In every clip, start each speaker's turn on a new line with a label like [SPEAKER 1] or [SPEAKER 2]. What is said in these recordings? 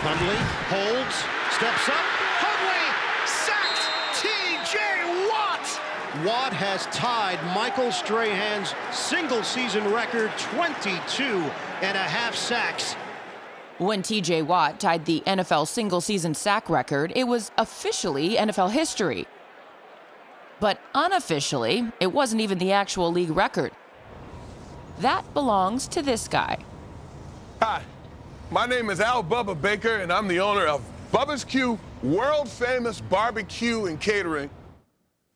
[SPEAKER 1] Hundley holds, steps up. Hundley sacks T.J. Watt. Watt has tied Michael Strahan's single-season record, 22.5 sacks.
[SPEAKER 2] When T.J. Watt tied the NFL single-season sack record, it was officially NFL history. But unofficially, it wasn't even the actual league record. That belongs to this guy.
[SPEAKER 3] Hi, my name is Bubba Baker, and I'm the owner of Bubbas Q, world-famous barbecue and catering.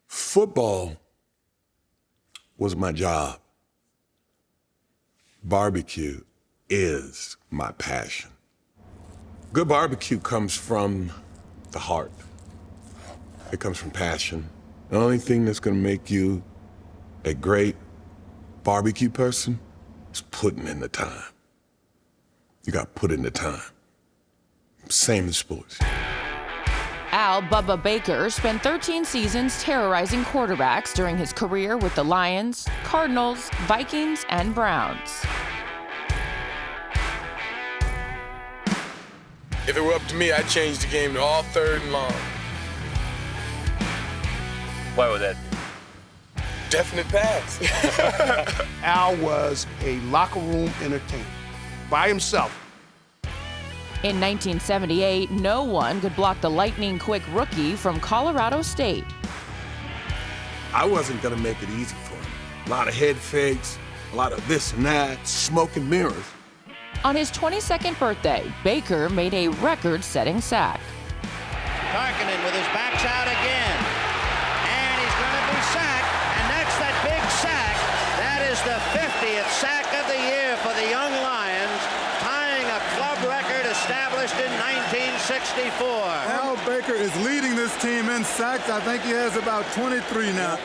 [SPEAKER 3] Football was my job. Barbecue is my passion. Good barbecue comes from the heart. It comes from passion. The only thing that's gonna make you a great barbecue person is putting in the time. You got to put in the time. Same in sports.
[SPEAKER 2] Bubba Baker spent 13 seasons terrorizing quarterbacks during his career with the Lions, Cardinals, Vikings, and Browns.
[SPEAKER 3] If it were up to me, I'd change the game to all third and long.
[SPEAKER 4] Why would that?
[SPEAKER 3] Definite pass.
[SPEAKER 5] Al was a locker room entertainer by himself.
[SPEAKER 2] In 1978, no one could block the lightning-quick rookie from Colorado State.
[SPEAKER 3] I wasn't going to make it easy for him. A lot of head fakes, a lot of this and that, smoke and mirrors.
[SPEAKER 2] On his 22nd birthday, Baker made a record-setting sack.
[SPEAKER 1] Tarkinen with his backs out again. And he's going to be sacked. And that's that big sack. That is the 50th sack of the year for the young Lions, tying a club record established in 1964.
[SPEAKER 6] Al Baker is leading this team in sacks. I think he has about 23 now.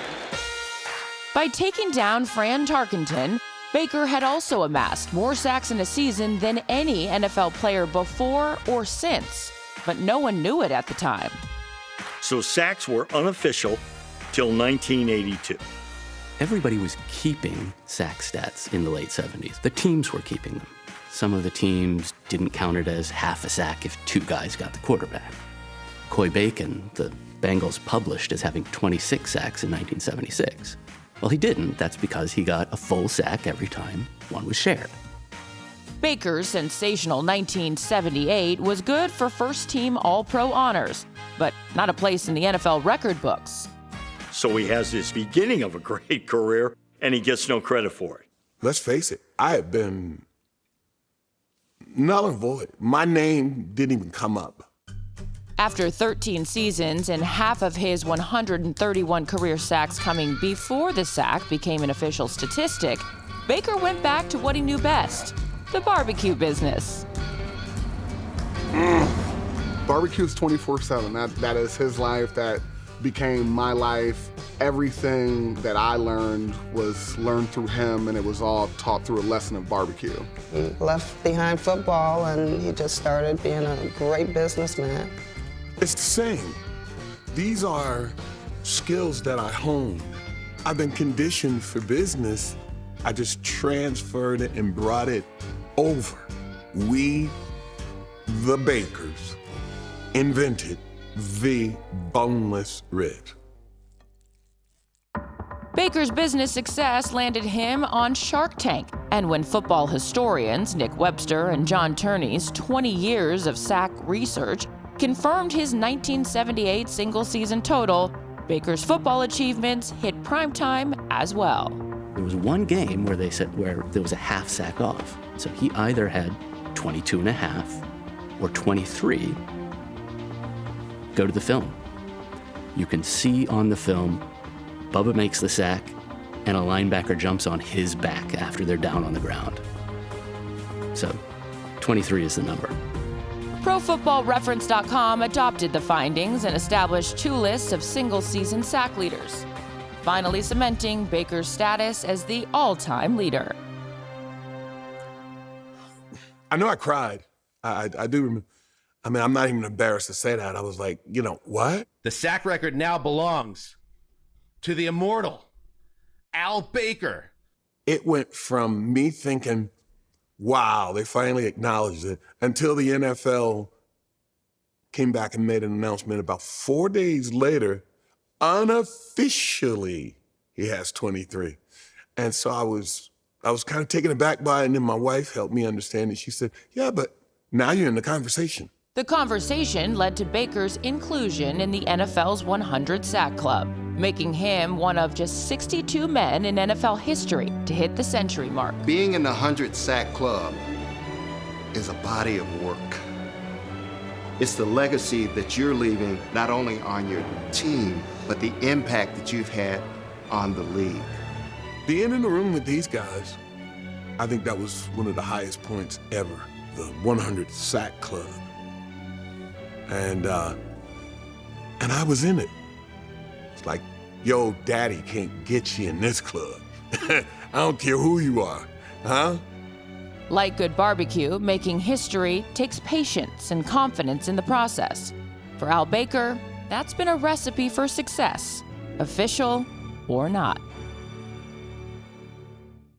[SPEAKER 2] By taking down Fran Tarkenton, Baker had also amassed more sacks in a season than any NFL player before or since, but no one knew it at the time.
[SPEAKER 4] So sacks were unofficial till 1982.
[SPEAKER 7] Everybody was keeping sack stats in the late 70s. The teams were keeping them. Some of the teams didn't count it as half a sack if two guys got the quarterback. Coy Bacon, the Bengals published as having 26 sacks in 1976. Well, he didn't. That's because he got a full sack every time one was shared.
[SPEAKER 2] Baker's sensational 1978 was good for first-team All-Pro honors, but not a place in the NFL record books.
[SPEAKER 4] So he has this beginning of a great career, and he gets no credit for it.
[SPEAKER 3] Let's face it, I have been null and void. My name didn't even come up.
[SPEAKER 2] After 13 seasons and half of his 131 career sacks coming before the sack became an official statistic, Baker went back to what he knew best, the barbecue business.
[SPEAKER 6] Barbecue's 24/7. That is his life. That became my life. Everything that I learned was learned through him, and it was all taught through a lesson of barbecue.
[SPEAKER 8] He left behind football, and he just started being a great businessman.
[SPEAKER 3] It's the same. These are skills that I honed. I've been conditioned for business. I just transferred it and brought it over. We, the Bakers, invented the boneless rib.
[SPEAKER 2] Baker's business success landed him on Shark Tank, and when football historians Nick Webster and John Turney's 20 years of sack research confirmed his 1978 single-season total, Baker's football achievements hit primetime as well.
[SPEAKER 7] There was one game where there was a half sack off. So he either had 22 and a half or 23. Go to the film. You can see on the film, Bubba makes the sack and a linebacker jumps on his back after they're down on the ground. So 23 is the number.
[SPEAKER 2] ProFootballReference.com adopted the findings and established two lists of single-season sack leaders, finally cementing Baker's status as the all-time leader.
[SPEAKER 3] I know I cried. I do remember. I mean, I'm not even embarrassed to say that. I was like, what?
[SPEAKER 9] The sack record now belongs to the immortal Al Baker.
[SPEAKER 3] It went from me thinking, wow, they finally acknowledged it, until the NFL came back and made an announcement about 4 days later, unofficially, he has 23. And so I was kind of taken aback by it, and then my wife helped me understand it. She said, yeah, but now you're in the conversation.
[SPEAKER 2] The conversation led to Baker's inclusion in the NFL's 100 Sack Club, making him one of just 62 men in NFL history to hit the century mark.
[SPEAKER 10] Being in the 100 Sack Club is a body of work. It's the legacy that you're leaving not only on your team, but the impact that you've had on the league.
[SPEAKER 3] Being in the room with these guys, I think that was one of the highest points ever, the 100 Sack Club. And I was in it. It's like, yo, daddy can't get you in this club. I don't care who you are, huh?
[SPEAKER 2] Like good barbecue, making history takes patience and confidence in the process. For Al Baker, that's been a recipe for success, official or not.